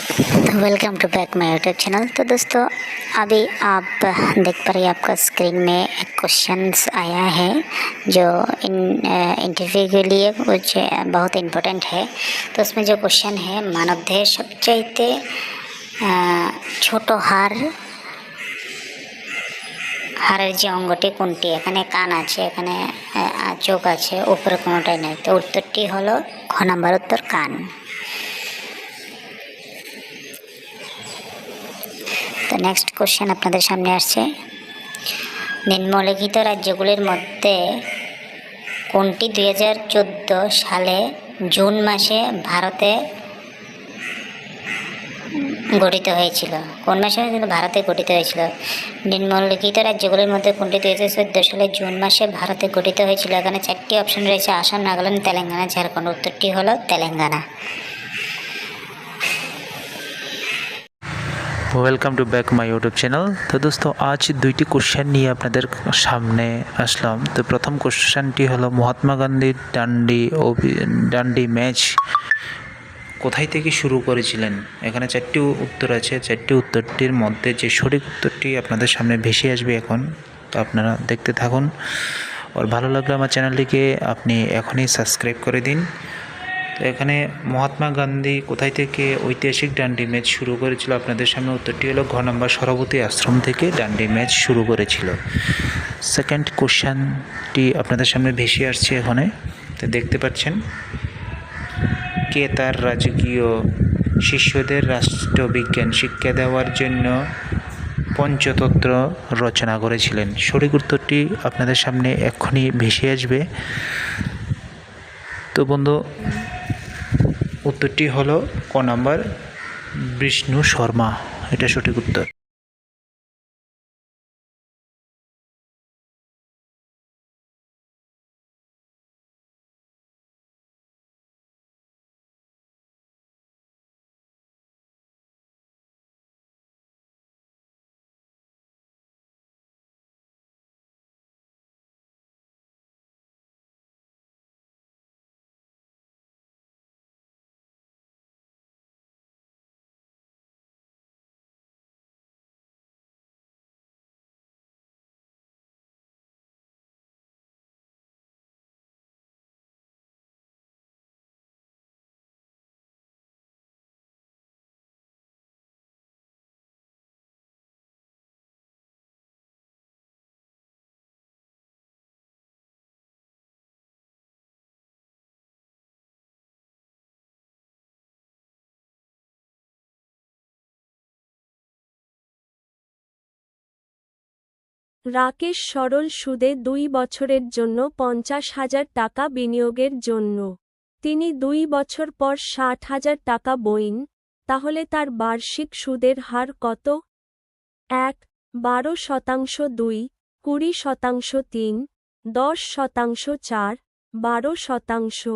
तो welcome to back my YouTube channel. तो दोस्तों, अभी आप देख पा रहे हैं आपका स्क्रीन में एक क्वेश्चंस आया है जो इंटरव्यू के लिए कुछ बहुत इम्पोर्टेंट है। तो उसमें जो क्वेश्चन है, मानव देह सबचाइते छोटो হাড়ের যে অঙ্গটি কোনটি? এখানে কান আছে, এখানে চোখ আছে, উপরে কোনোটাই নেই। তো উত্তরটি হলো খ নাম্বার উত্তর, কান। তো নেক্সট কোশ্চেন আপনাদের সামনে আসছে, নিম্নলিখিত রাজ্যগুলির মধ্যে কোনটি 2014 সালে জুন মাসে ভারতে গঠিত হয়েছিল? কোন মাসে কিন্তু ভারতে গঠিত হয়েছিল? নিম্নলিখিত রাজ্যগুলির মধ্যে কোনটি 2014 সালে জুন মাসে ভারতে গঠিত হয়েছিল? এখানে 4টি অপশন রয়েছে, আসাম, নাগাল্যান্ড, তেলেঙ্গানা, ঝাড়খণ্ড। উত্তরটি হলো Telangana. Welcome to back my YouTube channel. তো দোস্তো, আজ দুইটি কোশ্চেন নিয়ে আপনাদের সামনে আসলাম। তো প্রথম কোশ্চেনটি হলো, মহাত্মা গান্ধীর ডান্ডি ম্যাচ কোথায় থেকে শুরু করেছিলেন? এখানে 4টি উত্তর আছে। 4টি উত্তরটির মধ্যে যে সঠিক উত্তরটি আপনাদের সামনে ভেসে আসবে এখন, তো আপনারা দেখতে থাকুন। আর ভালো লাগলে আমার চ্যানেলটিকে আপনি এখনই সাবস্ক্রাইব করে দিন। তো এখানে মহাত্মা গান্ধী কোথায় থেকে ঐতিহাসিক ডান্ডি ম্যাচ শুরু করেছিল? আপনাদের সামনে উত্তরটি হলো ঘ নম্বর, সরবতী আশ্রম থেকে ডান্ডি ম্যাচ শুরু করেছিল। সেকেন্ড কোশ্চেনটি আপনাদের সামনে ভেসে আসছে এখানে, তো দেখতে পাচ্ছেন, কে তার রাজকীয় শিষ্যদের রাষ্ট্রবিজ্ঞান শিক্ষা দেওয়ার জন্য পঞ্চতন্ত্র রচনা করেছিলেন? সঠিক উত্তরটি আপনাদের সামনে এক্ষুনি ভেসে আসবে। তো বন্ধু, উত্তরটি হলো ক নাম্বার, বিষ্ণু শর্মা। এটা সঠিক উত্তর। রাকেশ সরল সুদে 2 বছরের জন্য 50,000 টাকা বিনিয়োগের জন্য তিনি 2 বছর পর 60,000 টাকা বইন, তাহলে তার বার্ষিক সুদের হার কত? 1, 12%, 2, 20%, 3, 10%, 4, 12%।